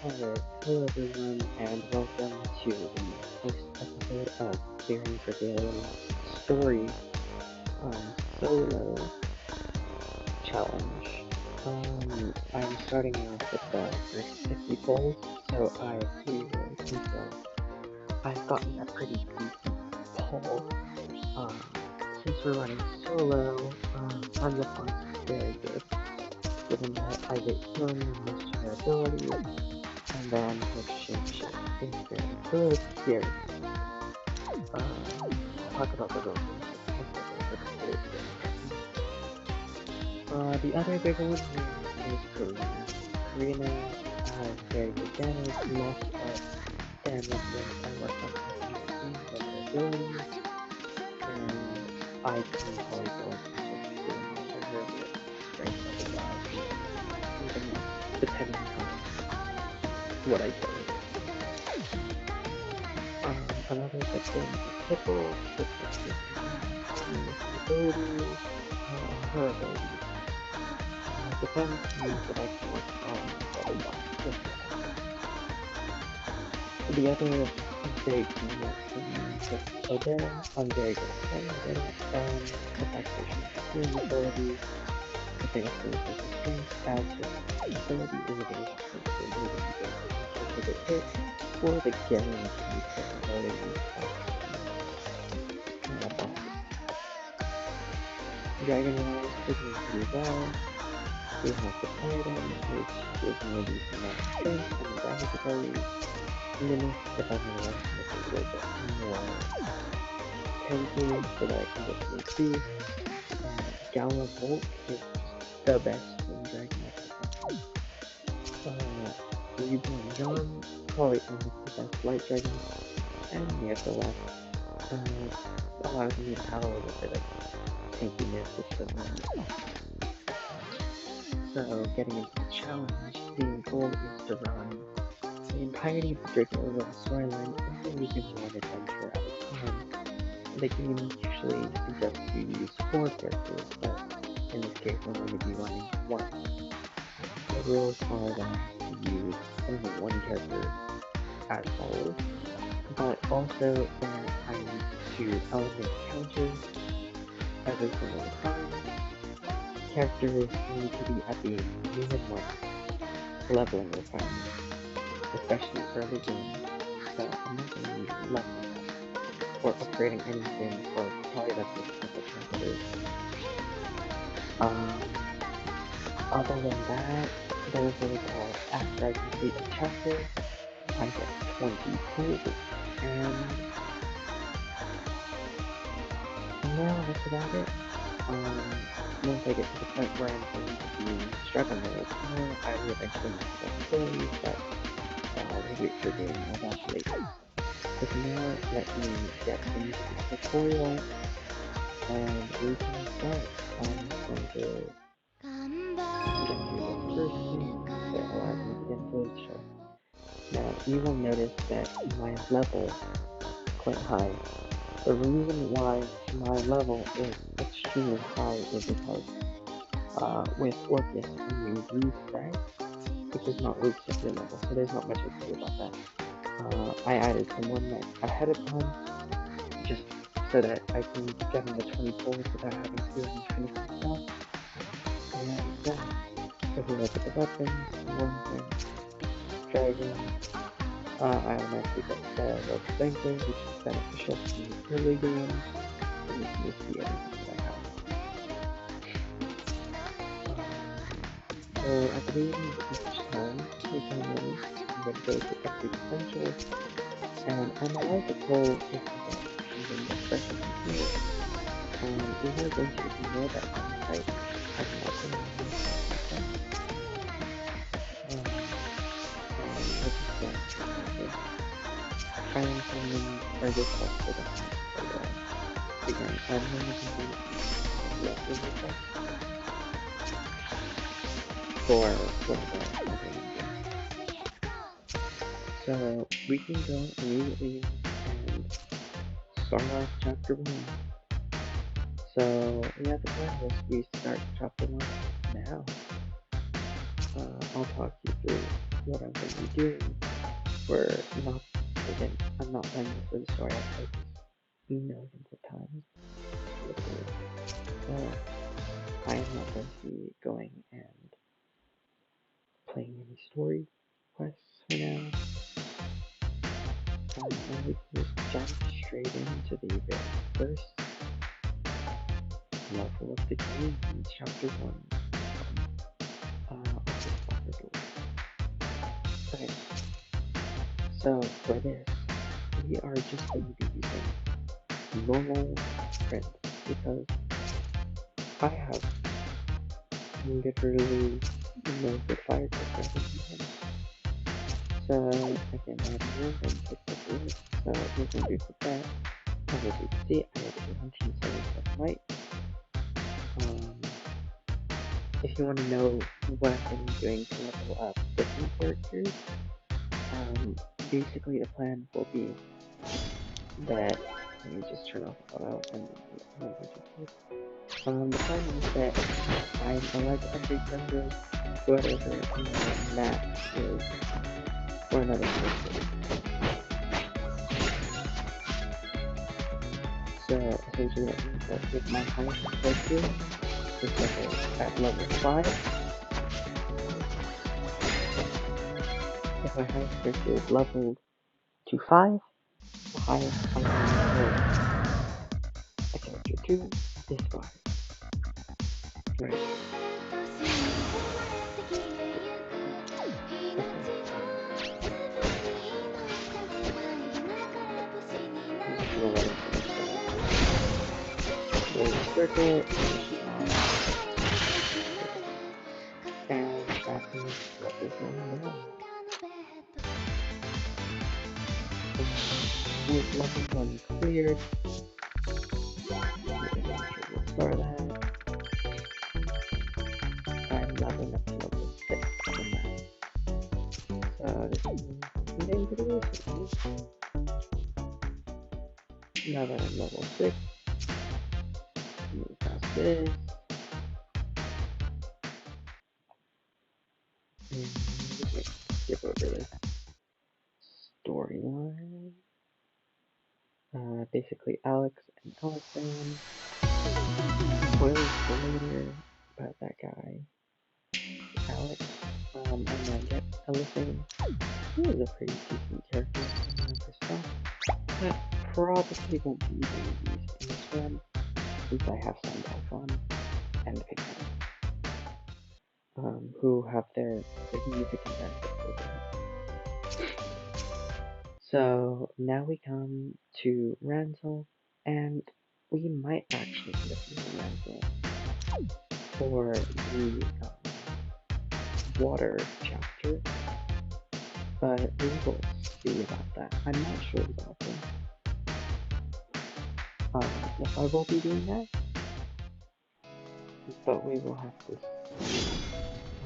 Alright, hello everyone, and welcome to the first episode of Fearing Dragalia's story solo challenge. I'm starting off with the first 50 polls, so I really think I've gotten a pretty decent poll. Since we're running solo, I'm the one very good, given that I get healing and most of their abilities. And then her shapeshift is very good here. I'll talk about the rules the other big one here is Karina. Karina has very good damage, lots of damage when I work on her abilities, and I can probably go into doing to her with strength level even depending on what I do. Another good thing is Tipple, which is abilities, her abilities. Depends on what I can work on the other big thing is Odell. I'm very good at playing Odell. The fact that she has healing abilities, the biggest thing is the strength, as just ability is a very good hit, or the guaranteed ability. Dragalia is doing pretty well. We have the Paradigm, which gives me a decent amount of strength and damage abilities. Limit if I'm going to run a little bit more tanky so that I can get to the Gala Volt is the best in Dragon. Reborn John, probably one of the best light dragons, and near the left allows me to have a little bit of tankiness with the one. So getting into the challenge, the goal is to run the entirety of the Dragalia storyline only using one adventure at a time. The game usually suggests you use 4 characters, but in this case I'm going to be running 1. The rules are that I have to use only 1 character as always, but also that I need to element counters every single time. Characters need to be at the minimum leveling requirement, especially early game, so I'm not going to be leveling up or upgrading anything for probably the first couple chapters. Other than that, there's a called after I complete a chapter, I get 20 pools, and now that's about it. Once I get to the point where I'm going to be struggling a little more, I will eventually master abilities, but I'll wait for doing all that later. So for now, let me get into the tutorial, and we can start. I'm going to get to the first thing that allows me to get into the show. Now, you will notice that my level is quite high. The reason why my level is extremely high is because with Orcus, when you reset, it does not reset your level, so there's not much I can do about that. I added some one night ahead of time, just so that I can get in the 24 without having to do any finishing stuff. And if we look at the weapons, one thing, dragon, I automatically get the rope banker, which is beneficial in the early game, and you can just see everything that I have. So at the beginning of each time, we can move, I'm going to go to every potential, and I'm allowed to pull if you get something expression from here. We are going to ignore that one type. I'm not going to use that. And let's just go to I am someone or just for that. Again, I'm going to do less of this for whatever. So we can go immediately and start off chapter 1. So yeah, the plan was we start chapter 1 now. I'll talk you through what I'm going to be doing. We're not, again, I'm not playing this for the story. I've played this millions of times, literally. So, I am not going to be going and playing any story quests for now. And we can just jump straight into the very first level of the game, chapter 1 of this puzzle. Okay, so for this, we are just going to be using normal print because I have literally no good fire character I can use. So again, I have no and picked up wood, so we're going to put that. And as you can see, I have 177 light. If you want to know what I'm doing to level up different characters, basically the plan will be that, let me just turn off the auto and the plan is that I'm allowed to upgrade characters whatever max is for another character. So essentially that means that with my highest character is level at level 5. If my highest character is leveled to 5, the highest I can level a character to is 5. Right. Circle, and that is what we're going now. With level 1 cleared, we'll start that. I'm leveling up to level 6 from that. So this is getting pretty recently. Now that I'm level 6, move past this. And skip over this storyline. Basically Alex and Allison. Spoilers for later about that guy. Alex, and then Allison, he was a pretty decent character in the stuff. I probably won't be using these in this run, since I have Sandalphon and Pigman, who have their significant benefits. So now we come to Ransel, and we might actually end up using Ransel for the water chapter, but we will see about that. I'm not sure exactly if I will be doing that, but we will have to see.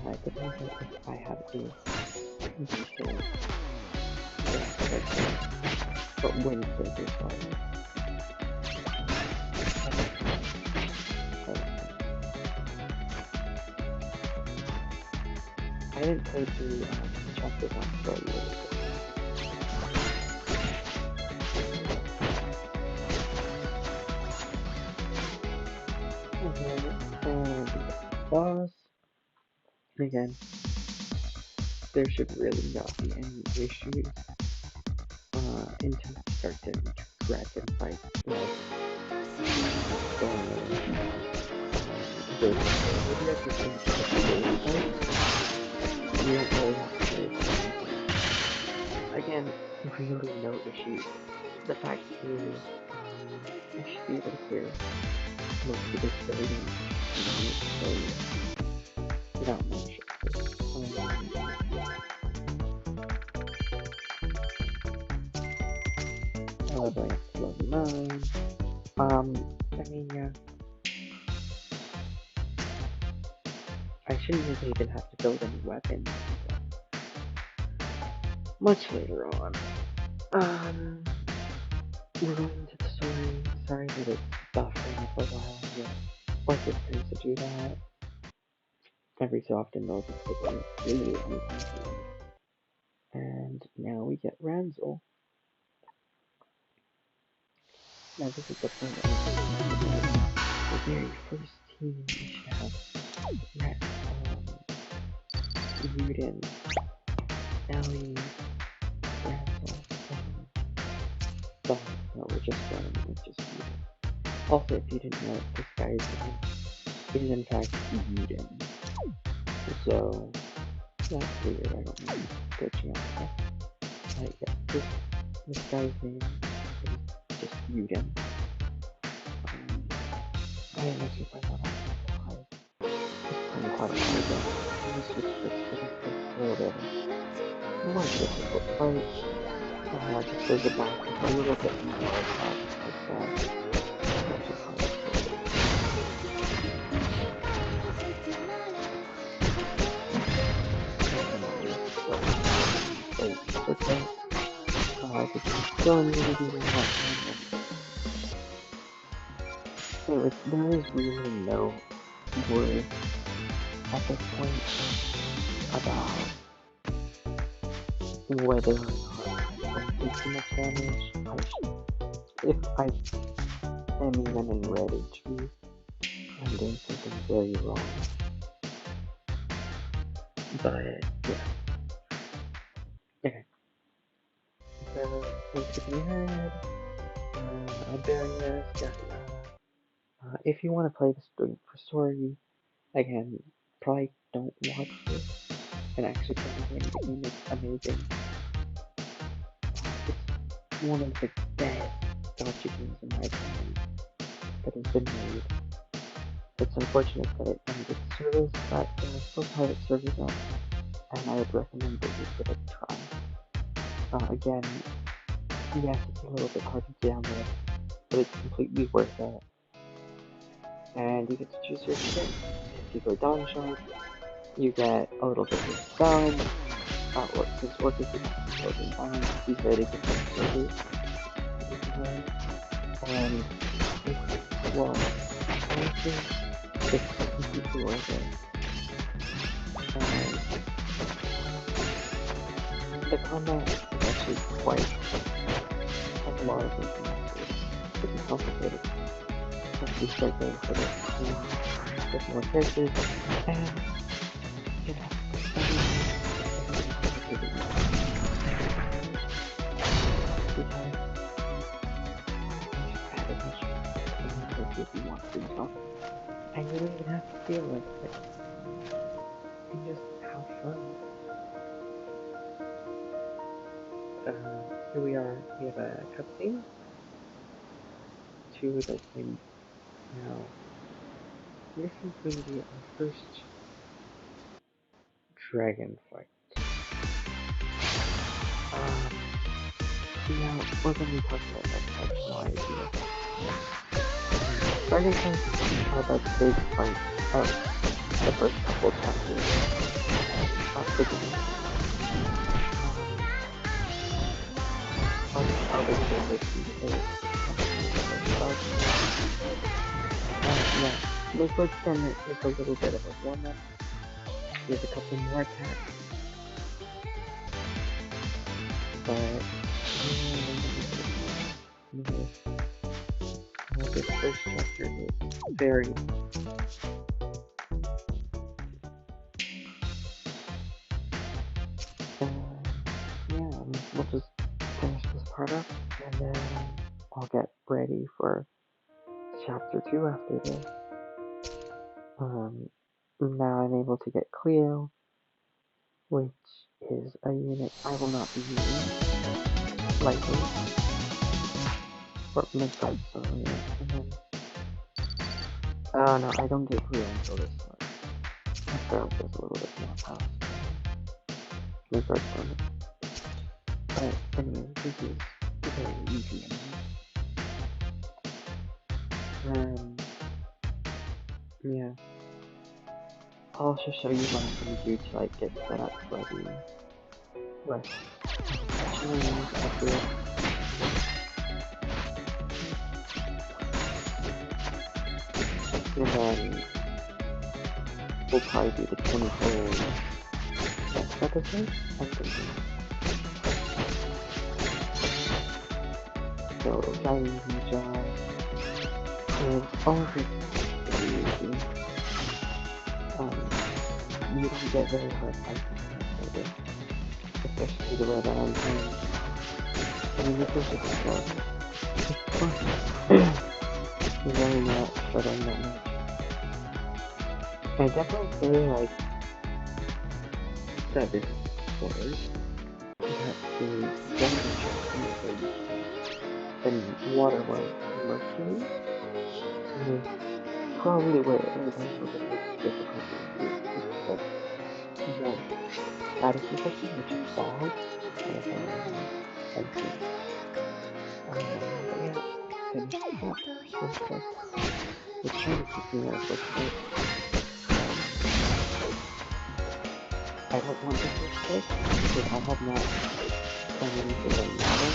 It depends on if I have a decent but when server started. I didn't play through chapter 1 for a little bit. Boss. Again, there should really not be any issues until we start to dragon fight, like the you don't really have to do again, really no issues. The fact is, you should be able to clear most of this building without much effort. Leveling up to level 9. I mean, yeah. I shouldn't really even have to build any weapons much later on. We're going into the story. Sorry that it's buffering for a while here. Like it tends to do that. Every so often though, just take a really long time. Now we get Ranzel. Now this is the point where I'm talking about the very first team we should have Rudin, Ellie, Ranzel, no, we're just running with just Rudin. Also, if you didn't know, this guy's name is in fact Rudin. So, that's weird, I don't know, glitching out stuff. Yeah, this guy's name is just Rudin. I didn't actually find that out why. It's quite hard though. Let me switch this to this a little bit more difficult fight. Just as a back with a little bit more attacks like that. Which is hard to okay. Still immunity in that anyways, there is really no worry at this point about whether or not I do too much damage. If I am even in red HP, I'm doing something very wrong. But yeah. Okay. So let's get me ahead. Iberius, if you want to play this for story, again, probably don't watch this and actually play the game. The game is amazing. It's one of the best gacha games in my opinion that has been made. It's unfortunate that it ended service, but there are still private servers up, and I would recommend that you give it a try. Again, yes, it's a little bit hard to download, but it's completely worth it. And you get to choose your skin. If you go Dawn Shark, you get a little bit of sound. Since Orcus is not closing down, he's ready to play servers. And well, honestly, it's completely worth it. The combat is actually quite has a lot of influences. It's complicated. Once you start going for the team with more characters, and you know, if you want to talk, and you don't even have to feel like it. You just have fun. Here we are. We have a cutscene. 2 with opening. Now, this is going to be our first dragon fight. Now, we're going to be talking about that fight. Why do that? Dragon fights are the big fight of the first couple chapters of the game. I'll be sure that you say yeah, Midgard then is a little bit of a warm-up. There's a couple more attacks. But this first chapter is very yeah, we'll just finish this part up and then I'll get ready for chapter 2 after this. Now I'm able to get Cleo, which is a unit I will not be using lightly. Or Midgard, so yeah, and then no, I don't get Cleo until this one. After I'll just a little bit more past Midgard's one. But anyway, this is very easy anyway. Yeah. I'll also show you what I'm gonna do to like get set up for the rest. And then we'll probably do the 24 next episode. I'm thinking. So driving Midgard is always pretty easy. You don't get very hard fights with it, especially the way that I'm playing. I mean, this is just fun. It's fun. You're really not struggling that much. I definitely feel like that this forward that the water chest and water was Mercury is probably where it was a little bit of a difficulty because of one status infection, which is fog. I don't know if anyone has seen. But yeah, finished up with this. It's trying to keep me out for a bit. I don't want to switch this because I have not done anything in water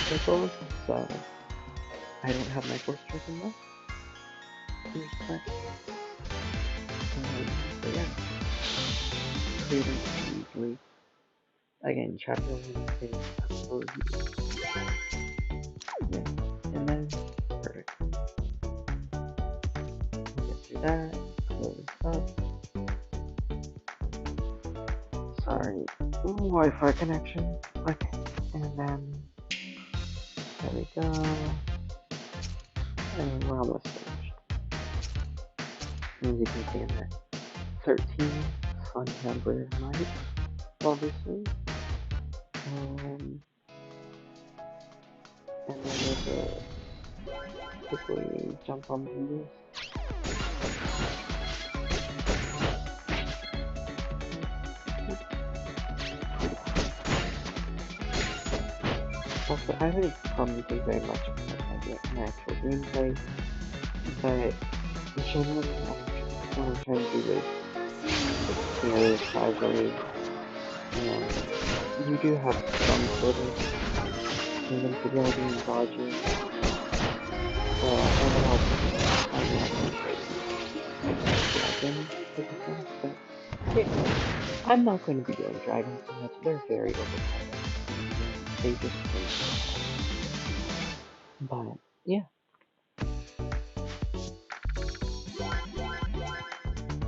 circles, so I don't have my force stricken left. Respect. But yeah, clear it easily. Again, chapter 1 is overview. Yeah, and then perfect. Get through that, close up. Sorry, Wi-Fi connection. Okay, and then there we go. And we're almost finished. As you can see in there, 13 fun number light, obviously. And then there's a quickly jump on this. Also, I really probably think very much about my actual gameplay, but generally, what I'm trying to do is clear casually, and you do have some sort of invincibility and dodging, but overall, I'm not dragon for this one, but yeah, I'm not going to be doing dragons too much. They're very overpowered. They just play. But yeah.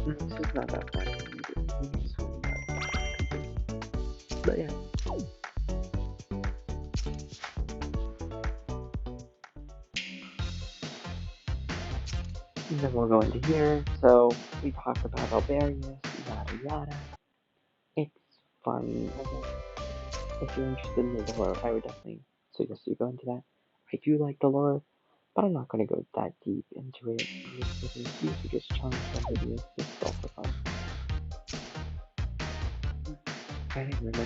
This is not that far from you just want that. But yeah. And then we'll go into here. So we talked about Albarius, yada yada. It's fun. If you're interested in the lore, I would definitely suggest you go into that. I do like the lore, but I'm not going to go that deep into it. These are just challenge fun videos. It's all for fun. I didn't remember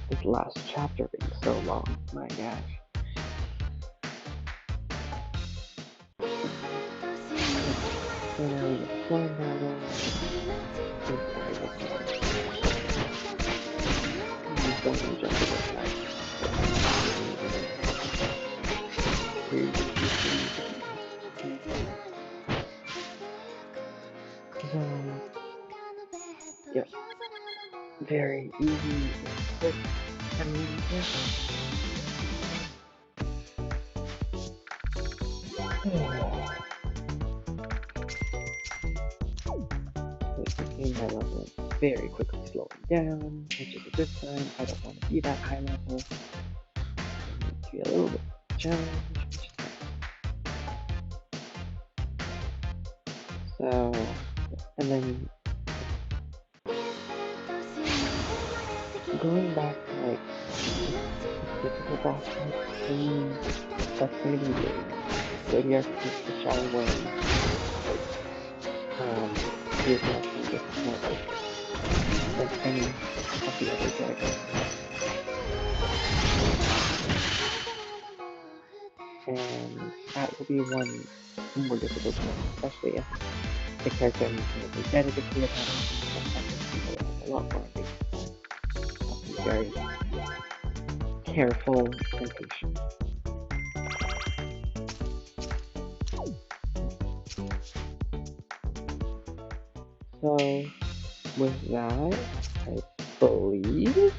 this last chapter being so long. My gosh. So now we get slime battle. Don't jump to the side. So, yep. Very easy, quick, and easy. My level is very quickly slowing down, which is a good sign. I don't want to be that high level. I need to be a little bit challenged, which is nice. So, and then going back to like difficult boss fights, that's going to be really nice. Zodiac is the shallow way. Here's much more difficult than any of the other dragons. And that will be one more difficult one, especially if the character needs to be dedicated to a lot more basic. Have to be very careful and patient. So, with that, I believe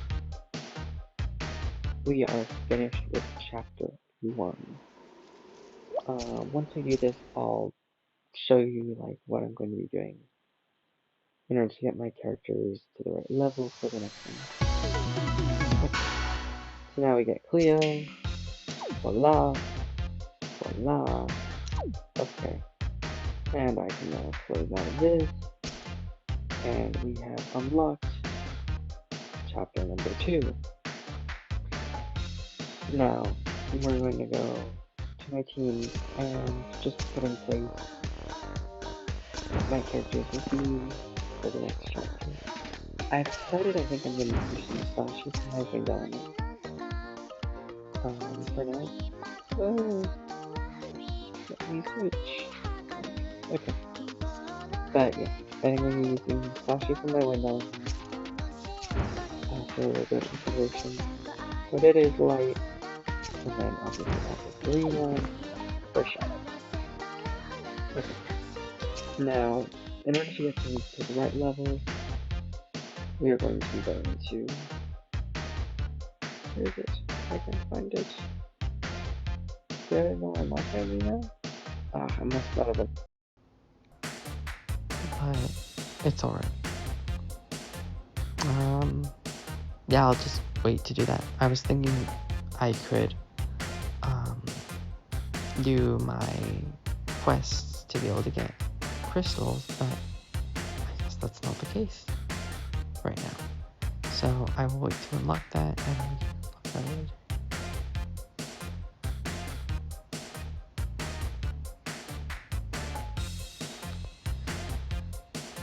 we are finished with chapter 1. Once I do this, I'll show you like what I'm going to be doing in order to get my characters to the right level for the next one. Okay. So now we get Cleo. Voila. Voila. Okay. And I can now close out of this. And we have unlocked chapter number 2. Now, we're going to go to my team and just put in place what my characters will be for the next chapter. I've decided I think I'm going to use some Sashi for my Dragalia. For now. Oh, let me switch. Okay. But yeah, I think I'm using Sashi for my window. After a little bit of consideration. But it is light. And then obviously have the green one for shadow. Okay. Now, in order to get things to the right levels, we are going to be going to... Where is it? I can't find it. Did I know I'm not finding now? Ah, I must not have... But it's alright. Yeah, I'll just wait to do that. I was thinking I could do my quests to be able to get crystals, but I guess that's not the case right now. So I will wait to unlock that and we can unlock that later.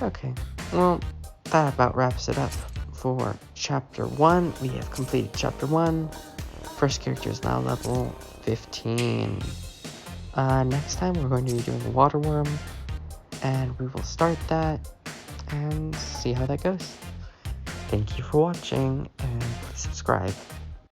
Okay, well, that about wraps it up for chapter 1. We have completed chapter 1. First character is now level 15. Next time we're going to be doing the water worm, and we will start that and see how that goes. Thank you for watching, and please subscribe.